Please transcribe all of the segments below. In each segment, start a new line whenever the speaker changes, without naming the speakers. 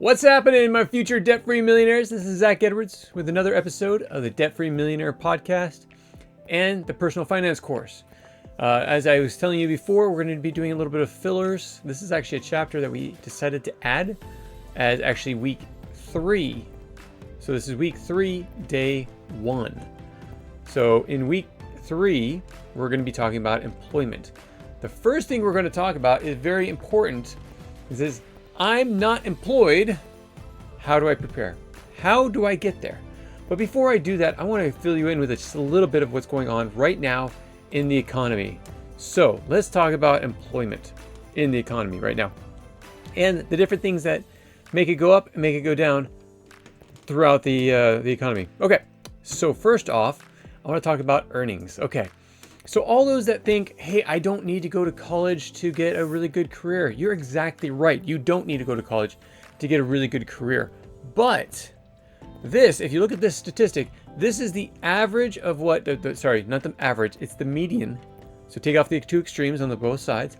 What's happening, my future debt-free millionaires? This is Zach Edwards with another episode of the Debt-Free Millionaire Podcast and the Personal Finance course. As I was telling you before, we're going to be doing a little bit of fillers. This is actually a chapter that we decided to add as actually week 3. So this is week 3, day 1. So in week 3, we're going to be talking about employment. The first thing we're going to talk about is very important. This is, I'm not employed. How do I prepare? How do I get there? But before I do that, I want to fill you in with just a little bit of what's going on right now in the economy. So let's talk about employment in the economy right now and the different things that make it go up and make it go down throughout the economy. Okay, so first off, I want to talk about earnings. Okay, so all those that think, hey, I don't need to go to college to get a really good career. You're exactly right. You don't need to go to college to get a really good career. But this, if you look at this statistic, this is the average of what, sorry, not the average, it's the median. So take off the two extremes on the both sides.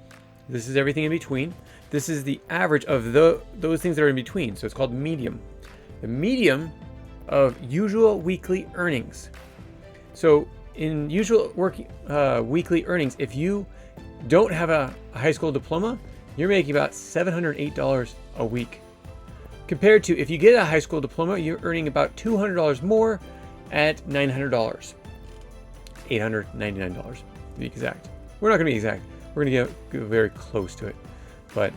This is everything in between. This is the average of those things that are in between. So it's called medium. The medium of usual weekly earnings. So in usual weekly earnings, if you don't have a high school diploma, you're making about $708 a week. Compared to if you get a high school diploma, you're earning about $200 more at $900. $899 to be exact. We're not going to be exact. We're going to get very close to it. But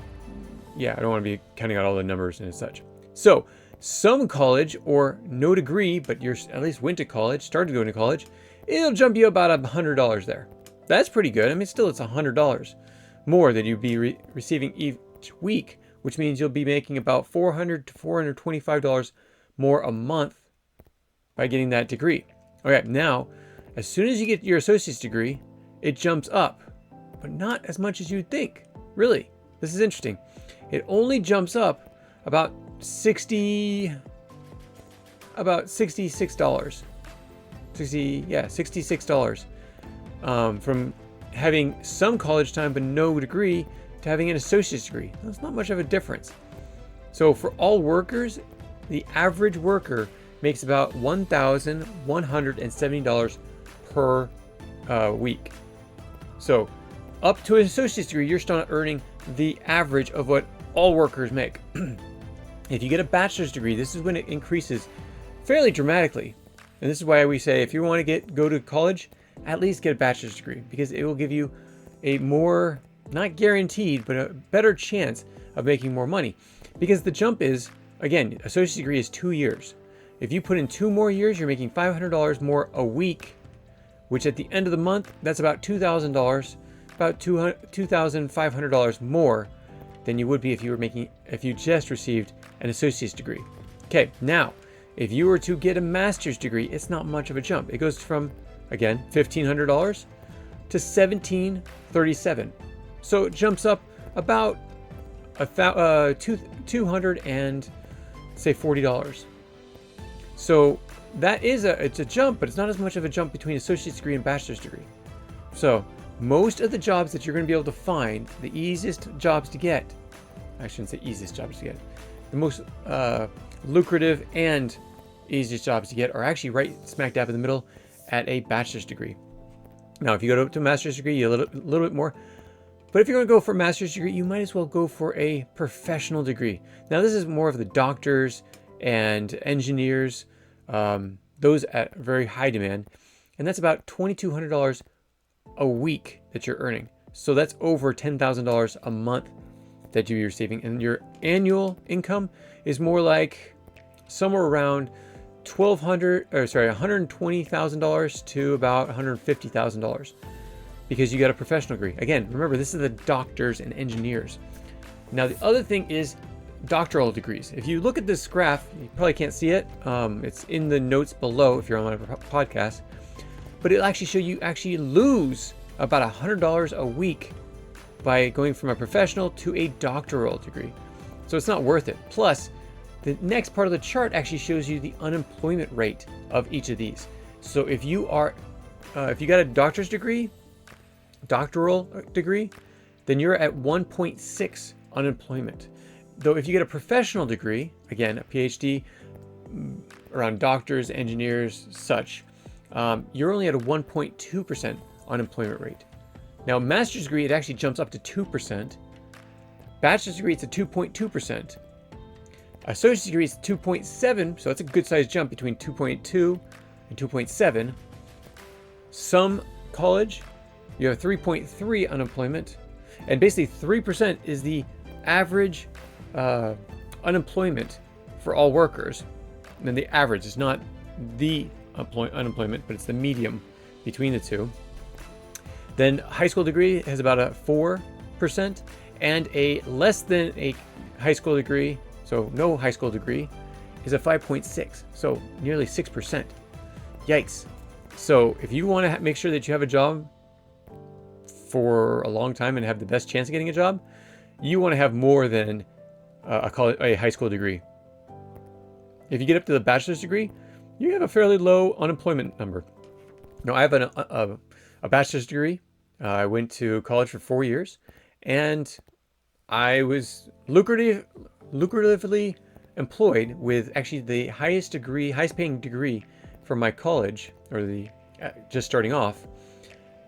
yeah, I don't want to be counting out all the numbers and such. So some college or no degree, but you're at least went to college, started going to college, it'll jump you about $100 there. That's pretty good. I mean, still it's $100 more than you'd be receiving each week, which means you'll be making about $400 to $425 more a month by getting that degree. Okay, now, as soon as you get your associate's degree, it jumps up, but not as much as you'd think. Really, this is interesting. It only jumps up about $66. $66 from having some college time but no degree to having an associate's degree. That's not much of a difference. So for all workers, the average worker makes about $1,170 per week. So up to an associate's degree, you're still not earning the average of what all workers make. If you get a bachelor's degree, this is when it increases fairly dramatically. And this is why we say if you want to go to college, at least get a bachelor's degree, because it will give you a more, not guaranteed, but a better chance of making more money. Because the jump is, again, associate's degree is 2 years. If you put in 2 more years, you're making $500 more a week, which at the end of the month, that's about $2,000, about $2,500 more than you would be if you just received an associate's degree. Okay, now, if you were to get a master's degree, it's not much of a jump. It goes from, again, $1,500 to $1,737. So it jumps up about $240. So that is it's a jump, but it's not as much of a jump between associate's degree and bachelor's degree. So most of the jobs that you're going to be able to find, the easiest jobs to get, I shouldn't say easiest jobs to get, the most lucrative and easiest jobs to get are actually right smack dab in the middle at a bachelor's degree. Now, if you go to a master's degree, you get a little bit more. But if you're going to go for a master's degree, you might as well go for a professional degree. Now, this is more of the doctors and engineers, those at very high demand. And that's about $2,200 a week that you're earning. So that's over $10,000 a month that you're receiving. And your annual income is more like somewhere around $120,000 to about $150,000 because you got a professional degree. Again, remember, this is the doctors and engineers. Now, the other thing is doctoral degrees. If you look at this graph, you probably can't see it. It's in the notes below if you're on my podcast, but it'll actually show you actually lose about $100 a week by going from a professional to a doctoral degree. So it's not worth it. Plus, the next part of the chart actually shows you the unemployment rate of each of these. So if you got a doctor's degree, doctoral degree, then you're at 1.6 unemployment. Though if you get a professional degree, again, a PhD around doctors, engineers, such, you're only at a 1.2% unemployment rate. Now, master's degree, it actually jumps up to 2%. Bachelor's degree, it's a 2.2%. Associate's degree is 2.7, so that's a good sized jump between 2.2 and 2.7. Some college, you have 3.3 unemployment, and basically 3% is the average unemployment for all workers. And then the average is not the unemployment, but it's the medium between the two. Then high school degree has about a 4%, and a less than a high school degree, so no high school degree, is a 5.6, so nearly 6%. Yikes. So if you want to make sure that you have a job for a long time and have the best chance of getting a job, you want to have more than a high school degree. If you get up to the bachelor's degree, you have a fairly low unemployment number. Now, I have a bachelor's degree. I went to college for 4 years, and I was lucratively employed with actually the highest paying degree from my college, or the just starting off.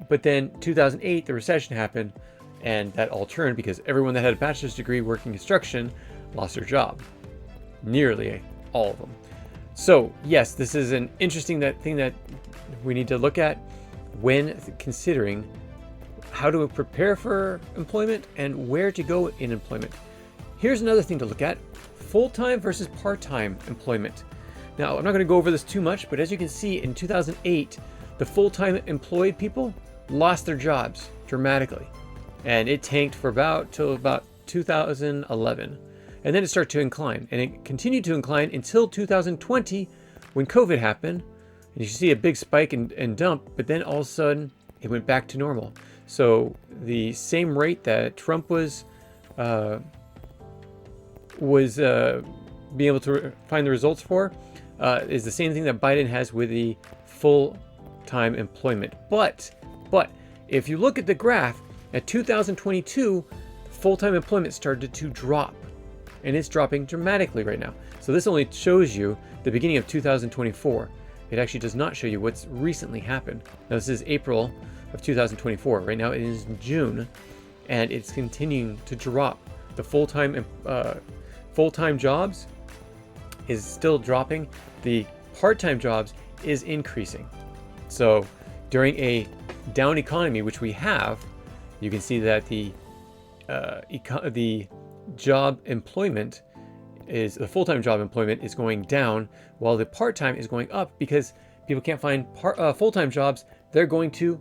But then 2008, the recession happened, and that all turned because everyone that had a bachelor's degree working construction lost their job. Nearly all of them. So yes, this is an interesting thing that we need to look at when considering how to prepare for employment and where to go in employment. Here's another thing to look at: full-time versus part-time employment. Now, I'm not going to go over this too much, but as you can see, in 2008, the full-time employed people lost their jobs dramatically, and it tanked for about 2011, and then it started to incline, and it continued to incline until 2020 when COVID happened. And you see a big spike and dump, but then all of a sudden it went back to normal. So the same rate that Trump was being able to find the results for is the same thing that Biden has with the full-time employment. But if you look at the graph at 2022, full-time employment started to drop, and it's dropping dramatically right now. So this only shows you the beginning of 2024. It actually does not show you what's recently happened. Now, this is April of 2024. Right now it is June, and it's continuing to drop. The full-time jobs is still dropping. The part-time jobs is increasing. So during a down economy, which we have, you can see that the job employment the full-time job employment is going down, while the part-time is going up because people can't find full-time jobs. They're going to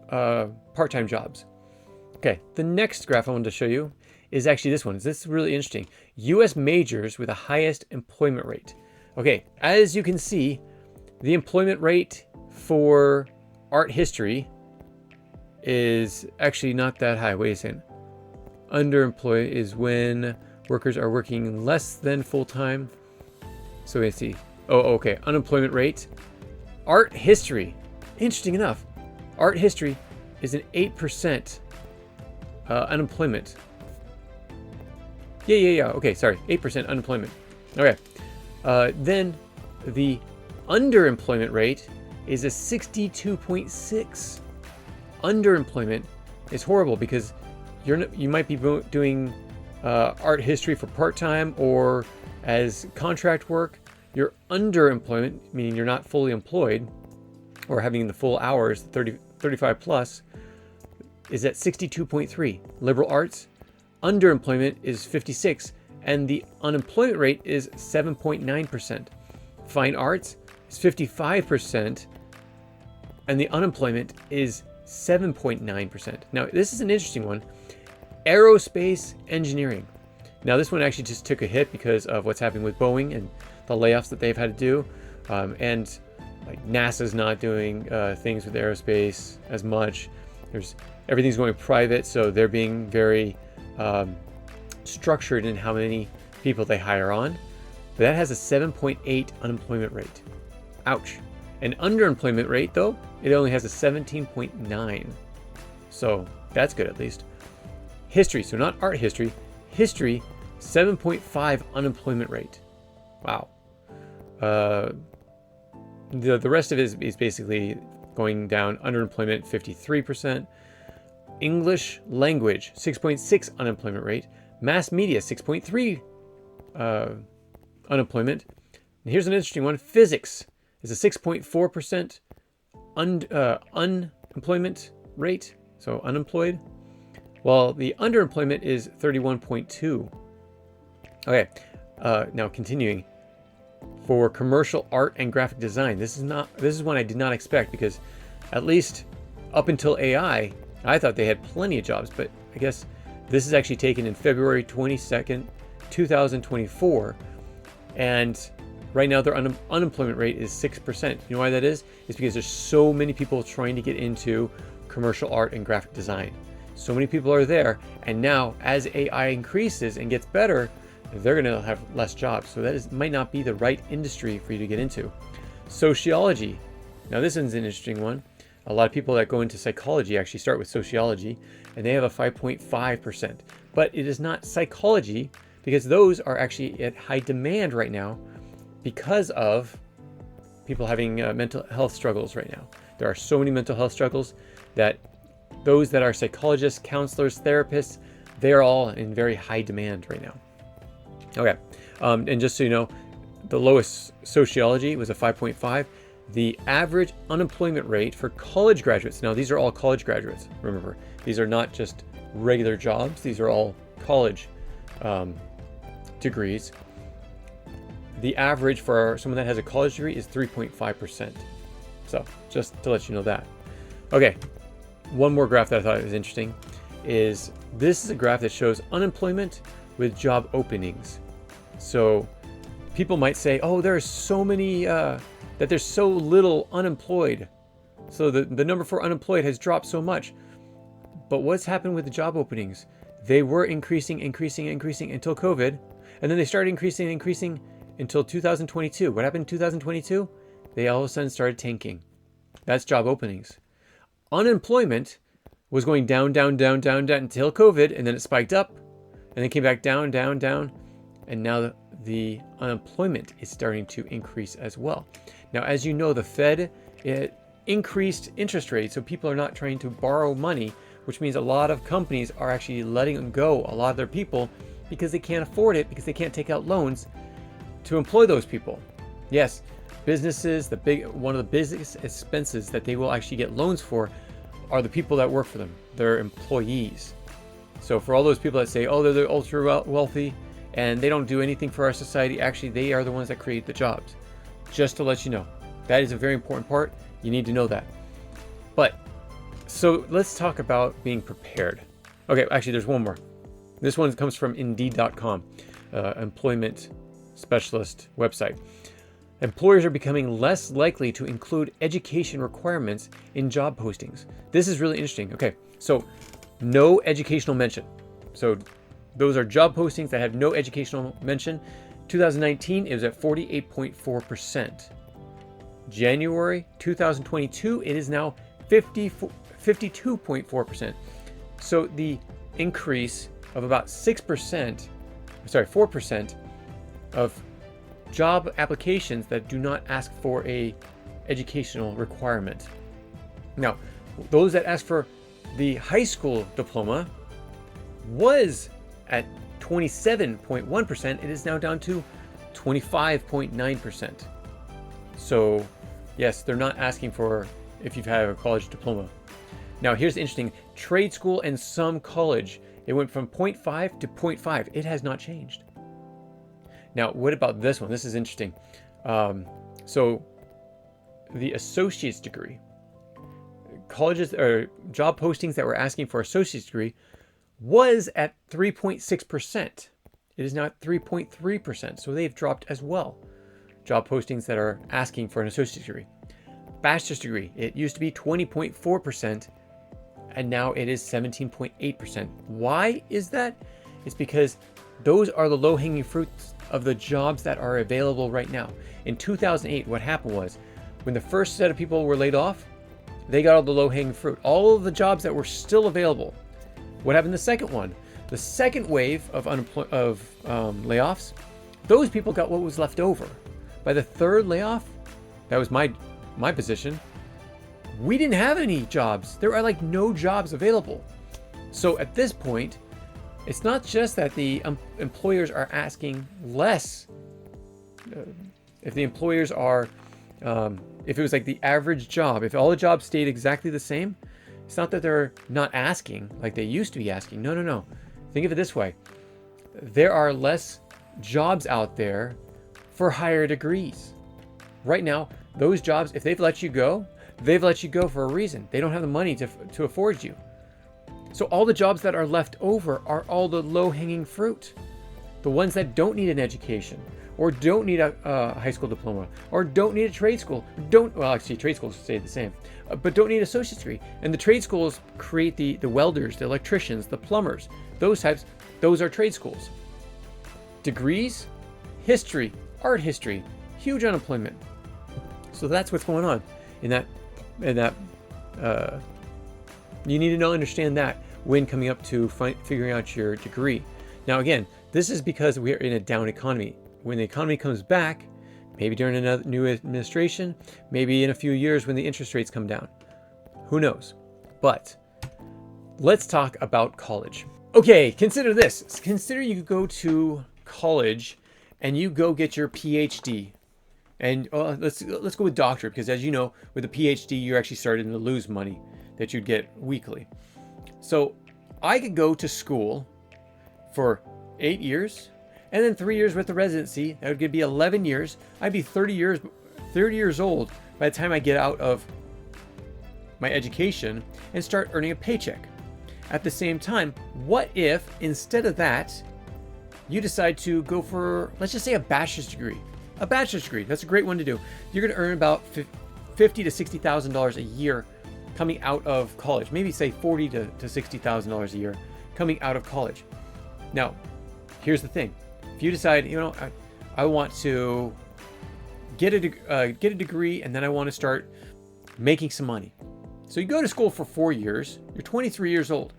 part-time jobs. Okay, the next graph I wanted to show you is actually this one. This is really interesting. U.S. majors with the highest employment rate. Okay, as you can see, the employment rate for art history is actually not that high. Wait a second. Underemployed is when workers are working less than full-time. So let's see. Oh, okay. Unemployment rate. Art history. Interesting enough. Art history is an 8% unemployment. Yeah. Okay, sorry. 8% unemployment. Okay. Then the underemployment rate is a 62.6. Underemployment is horrible because you might be doing art history for part-time or as contract work. Your underemployment, meaning you're not fully employed or having the full hours, 35 plus, is at 62.3. Liberal arts, underemployment is 56, and the unemployment rate is 7.9%. Fine arts is 55%, and the unemployment is 7.9%. Now, this is an interesting one. Aerospace engineering. Now, this one actually just took a hit because of what's happening with Boeing and the layoffs that they've had to do. And like NASA's not doing things with aerospace as much. Everything's going private, so they're being very structured in how many people they hire on. But that has a 7.8 unemployment rate. Ouch. And underemployment rate, though, it only has a 17.9. So that's good at least. History, so not art history. History, 7.5 unemployment rate. Wow. The rest of it is basically going down. Underemployment 53%. English language 6.6 unemployment rate. Mass media 6.3 unemployment. And here's an interesting one. Physics is a 6.4% unemployment rate, so unemployed, while the underemployment is 31.2. Okay, now continuing. For commercial art and graphic design, this is one I did not expect, because at least up until AI, I thought they had plenty of jobs, but I guess this is actually taken in February 22nd, 2024, and right now their unemployment rate is 6%. You know why that is? It's because there's so many people trying to get into commercial art and graphic design. So many people are there, and now as AI increases and gets better, they're going to have less jobs. So that might not be the right industry for you to get into. Sociology. Now this one's an interesting one. A lot of people that go into psychology actually start with sociology, and they have a 5.5%. But it is not psychology, because those are actually at high demand right now because of people having mental health struggles right now. There are so many mental health struggles that those that are psychologists, counselors, therapists, they're all in very high demand right now. Okay, and just so you know, the lowest sociology was a 5.5. The average unemployment rate for college graduates, now these are all college graduates, remember, these are not just regular jobs, these are all college degrees. The average for someone that has a college degree is 3.5%. So just to let you know that. Okay, one more graph that I thought was interesting is this is a graph that shows unemployment with job openings. So people might say, oh, there's so many, that there's so little unemployed. So the number for unemployed has dropped so much. But what's happened with the job openings? They were increasing until COVID. And then they started increasing until 2022. What happened in 2022? They all of a sudden started tanking. That's job openings. Unemployment was going down until COVID, and then it spiked up, and then came back down, and now the unemployment is starting to increase as well. Now, as you know, the Fed increased interest rates, so people are not trying to borrow money, which means a lot of companies are actually letting go a lot of their people because they can't afford it, because they can't take out loans to employ those people. Yes, businesses, one of the biggest expenses that they will actually get loans for are the people that work for them, their employees. So for all those people that say, oh, they're ultra wealthy and they don't do anything for our society, actually they are the ones that create the jobs. Just to let you know, that is a very important part. You need to know that. But so let's talk about being prepared. Okay, actually there's one more. This one comes from Indeed.com, employment specialist website. Employers are becoming less likely to include education requirements in job postings. This is really interesting. Okay, so no educational mention. So those are job postings that have no educational mention. 2019, it was at 48.4%. January 2022, it is now 52.4%. So the increase of about 4% of job applications that do not ask for a educational requirement. Now, those that ask for the high school diploma was at 27.1%. It is now down to 25.9%. So yes, they're not asking for if you've had a college diploma. Now here's the interesting, trade school and some college, it went from 0.5 to 0.5. It has not changed. Now, what about this one? This is interesting. So the associate's degree, colleges or job postings that were asking for associate's degree was at 3.6%. It is now at 3.3%. So they've dropped as well. Job postings that are asking for an associate's degree. Bachelor's degree, it used to be 20.4%, and now it is 17.8%. Why is that? It's because those are the low-hanging fruits of the jobs that are available right now. In 2008, what happened was, when the first set of people were laid off, they got all the low-hanging fruit, all of the jobs that were still available. What happened the second one? The second wave of layoffs, those people got what was left over. By the third layoff, that was my position, we didn't have any jobs. There are like no jobs available. So at this point, it's not just that the employers are asking less. If the employers are, if it was like the average job, if all the jobs stayed exactly the same, it's not that they're not asking like they used to be asking. No. Think of it this way. There are less jobs out there for higher degrees. Right now, those jobs, if they've let you go for a reason. They don't have the money to afford you. So all the jobs that are left over are all the low-hanging fruit. The ones that don't need an education, or don't need a high school diploma, or don't need a trade school, actually trade schools stay the same, but don't need an associate's degree. And the trade schools create the welders, the electricians, the plumbers, those types, those are trade schools. Degrees, history, art history, huge unemployment. So that's what's going on in that, you need to understand that when coming up to figuring out your degree. Now, again, this is because we're in a down economy. When the economy comes back, maybe during another new administration, maybe in a few years when the interest rates come down, who knows? But let's talk about college. Okay, consider this. Consider you go to college and you go get your PhD. And let's go with doctorate, because as you know, with a PhD, you're actually starting to lose money that you'd get weekly. So I could go to school for 8 years, and then 3 years with the residency. That would be 11 years. I'd be 30 years old by the time I get out of my education and start earning a paycheck. At the same time, what if instead of that, you decide to go for, let's just say, a bachelor's degree? A bachelor's degree, that's a great one to do. You're going to earn about $50,000 to $60,000 a year coming out of college. Maybe say $40,000 to $60,000 a year coming out of college. Now, here's the thing. If you decide, I want to get a degree and then I want to start making some money. So you go to school for 4 years. You're 23 years old.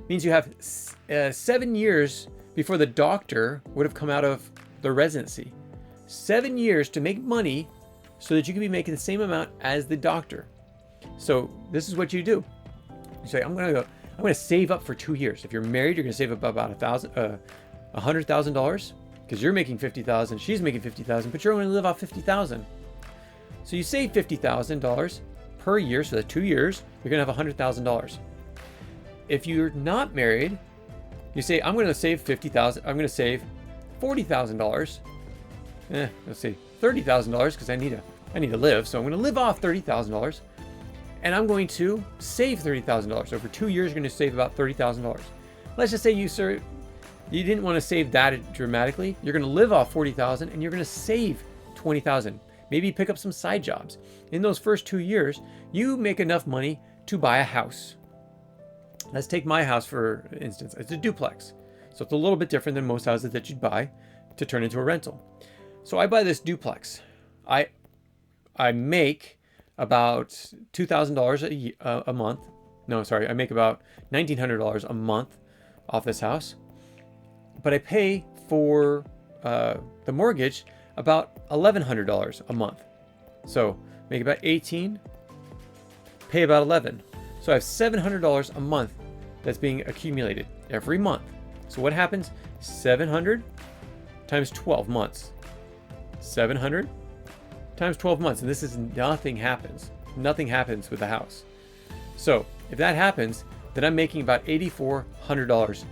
Means you have 7 years before the doctor would have come out of the residency. 7 years to make money so that you can be making the same amount as the doctor. So this is what you do. You say, I'm going to save up for 2 years. If you're married, you're going to save up about $100,000 because you're making $50,000, she's making $50,000, but you're going to live off $50,000. So you save $50,000 per year, so that 2 years, you're going to have $100,000. If you're not married, you say, I'm going to save $50,000. I'm going to save $40,000. Let's say $30,000 because I need to live. So I'm going to live off $30,000, and I'm going to save $30,000. Over 2 years, you're going to save about $30,000. Let's just say you didn't want to save that dramatically. You're going to live off $40,000, and you're going to save $20,000. Maybe pick up some side jobs. In those first 2 years, you make enough money to buy a house. Let's take my house for instance. It's a duplex. So it's a little bit different than most houses that you'd buy to turn into a rental. So I buy this duplex. I make about $2,000 a month. No, sorry, I make about $1,900 a month off this house. But I pay for the mortgage about $1,100 a month. So make about 18, pay about 11. So I have $700 a month that's being accumulated every month. So what happens? 700 times 12 months. 700 times 12 months. And this is nothing happens. Nothing happens with the house. So if that happens, then I'm making about $8,400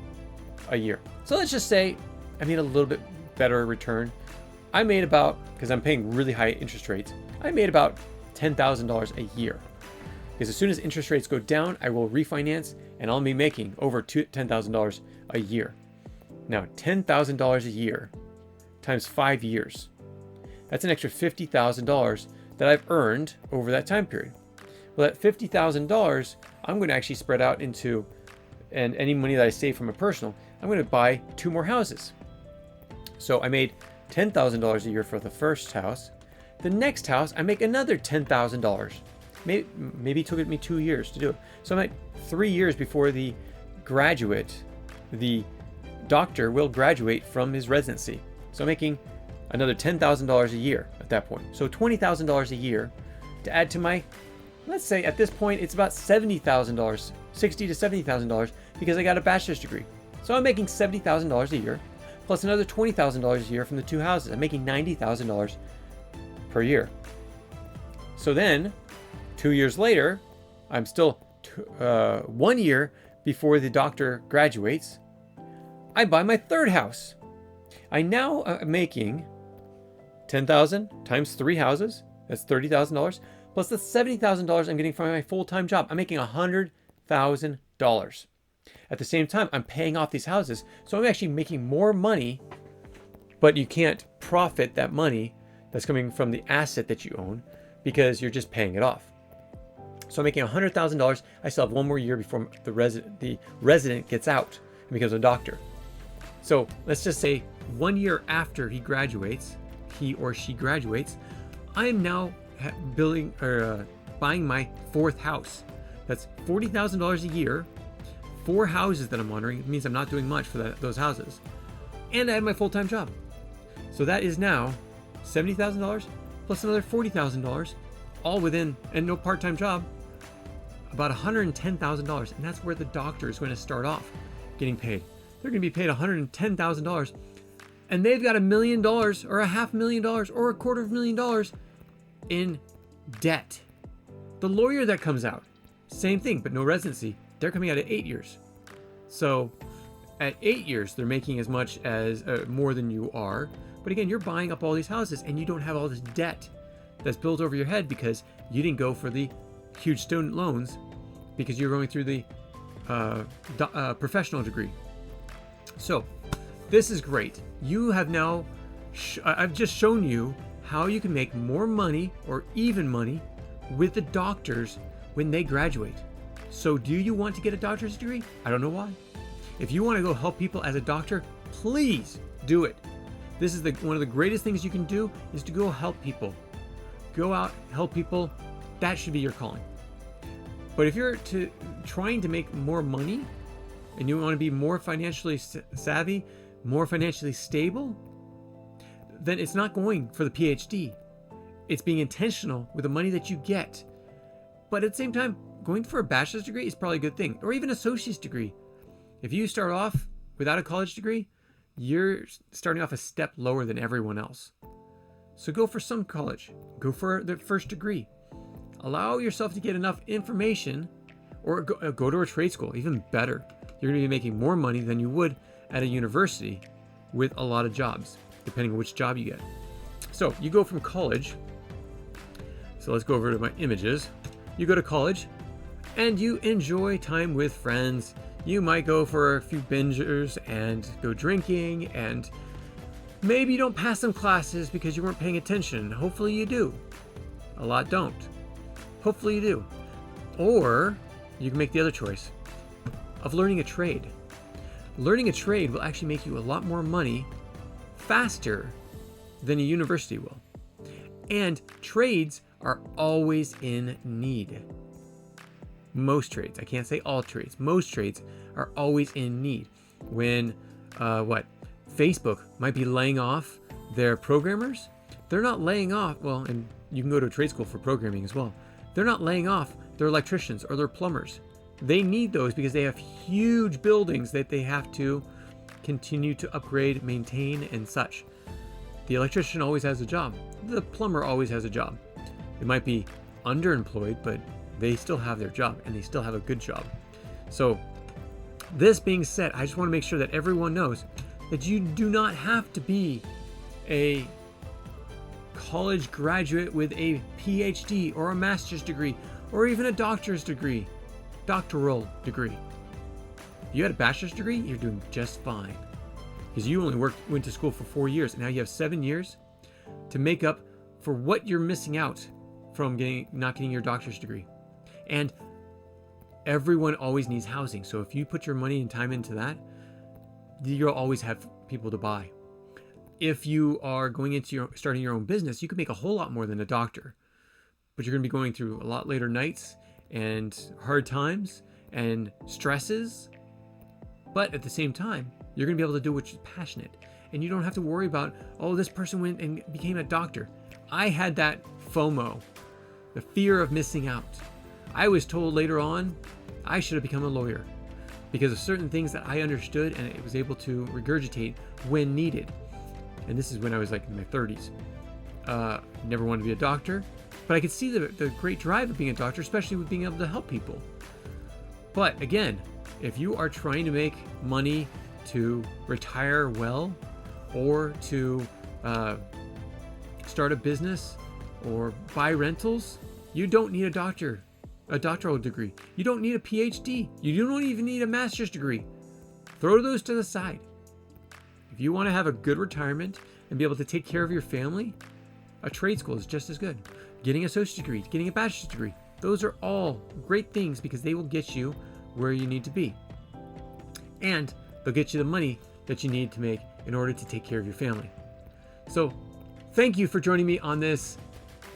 a year. So let's just say I made a little bit better return. I made about, because I'm paying really high interest rates, I made about $10,000 a year. Because as soon as interest rates go down, I will refinance and I'll be making over $10,000 a year. Now, $10,000 a year times 5 years. That's an extra $50,000 that I've earned over that time period. Well, that $50,000, I'm going to actually spread out into, and any money that I save from a personal, I'm going to buy 2 more houses. So I made $10,000 a year for the first house. The next house, I make another $10,000. Maybe it took me 2 years to do it. So I'm at 3 years before the graduate, the doctor will graduate from his residency. So I'm making another $10,000 a year at that point. So $20,000 a year to add to my, let's say at this point, it's about $70,000, $60,000 to $70,000 because I got a bachelor's degree. So I'm making $70,000 a year plus another $20,000 a year from the two houses. I'm making $90,000 per year. So then 2 years later, I'm still 1 year before the doctor graduates, I buy my third house. I now am making $10,000 times 3 houses. That's $30,000 plus the $70,000 I'm getting from my full-time job. I'm making $100,000. At the same time, I'm paying off these houses, so I'm actually making more money, but you can't profit that money that's coming from the asset that you own because you're just paying it off. So I'm making $100,000. I still have 1 more year before the resident gets out and becomes a doctor. So let's just say 1 year after he or she graduates, I am now buying my 4th house. That's $40,000 a year. 4 houses that I'm honoring. It means I'm not doing much for those houses. And I had my full-time job. So that is now $70,000 plus another $40,000, all within, and no part-time job, about $110,000. And that's where the doctor is going to start off getting paid. They're going to be paid $110,000, and they've got $1 million or $500,000 or $250,000 in debt. The lawyer that comes out, same thing, but no residency. They're coming out at 8 years. So at 8 years, they're making as much as more than you are. But again, you're buying up all these houses and you don't have all this debt that's built over your head because you didn't go for the huge student loans because you're going through the professional degree. So this is great. You have now, I've just shown you how you can make more money or even money with the doctors when they graduate. So do you want to get a doctor's degree? I don't know why. If you want to go help people as a doctor, please do it. This is one of the greatest things you can do is to go help people. Go out, help people. That should be your calling. But if you're trying to make more money and you want to be more financially savvy, more financially stable, then it's not going for the PhD. It's being intentional with the money that you get. But at the same time, going for a bachelor's degree is probably a good thing, or even an associate's degree. If you start off without a college degree, you're starting off a step lower than everyone else. So go for some college. Go for the first degree. Allow yourself to get enough information, or go to a trade school. Even better. You're going to be making more money than you would at a university with a lot of jobs, depending on which job you get. So you go from college. So let's go over to my images. You go to college and you enjoy time with friends. You might go for a few bingers and go drinking, and maybe you don't pass some classes because you weren't paying attention. Hopefully you do. A lot don't. Hopefully you do. Or you can make the other choice of learning a trade. Learning a trade will actually make you a lot more money faster than a university will. And trades are always in need. Most trades, I can't say all trades, most trades are always in need. When Facebook might be laying off their programmers, they're not laying off, well, and you can go to a trade school for programming as well. They're not laying off their electricians or their plumbers. They need those because they have huge buildings that they have to continue to upgrade, maintain, and such. The electrician always has a job. The plumber always has a job. They might be underemployed, but they still have their job, and they still have a good job. So this being said, I just want to make sure that everyone knows that you do not have to be a college graduate with a PhD or a master's degree or even a doctoral degree. If you had a bachelor's degree, you're doing just fine because you only went to school for 4 years, and now you have 7 years to make up for what you're missing out from not getting your doctor's degree. And everyone always needs housing. So if you put your money and time into that, you'll always have people to buy. If you are going into starting your own business, you can make a whole lot more than a doctor, but you're going to be going through a lot later nights and hard times and stresses. But at the same time, You're going to be able to do what's passionate. And you don't have to worry about, oh, this person went and became a doctor. I had that FOMO, the fear of missing out. I was told later on I should have become a lawyer because of certain things that I understood and I was able to regurgitate when needed. And this is when I was like in my 30s. Never wanted to be a doctor, but I could see the great drive of being a doctor, especially with being able to help people. But again, if you are trying to make money to retire well, or to start a business or buy rentals, you don't need a doctoral degree. You don't need a PhD. You don't even need a master's degree. Throw those to the side. If you want to have a good retirement and be able to take care of your family, a trade school is just as good. Getting a associate's degree, getting a bachelor's degree, those are all great things because they will get you where you need to be. And they'll get you the money that you need to make in order to take care of your family. So thank you for joining me on this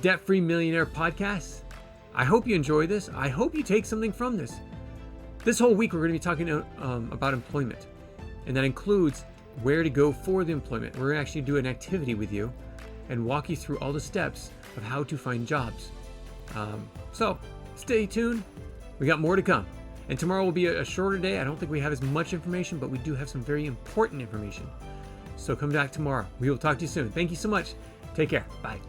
Debt-Free Millionaire podcast. I hope you enjoy this. I hope you take something from this. This whole week, we're going to be talking about employment. And that includes where to go for the employment. We're going to actually do an activity with you and walk you through all the steps of how to find jobs. So stay tuned. We got more to come. And tomorrow will be a shorter day. I don't think we have as much information, but we do have some very important information. So come back tomorrow. We will talk to you soon. Thank you so much. Take care. Bye.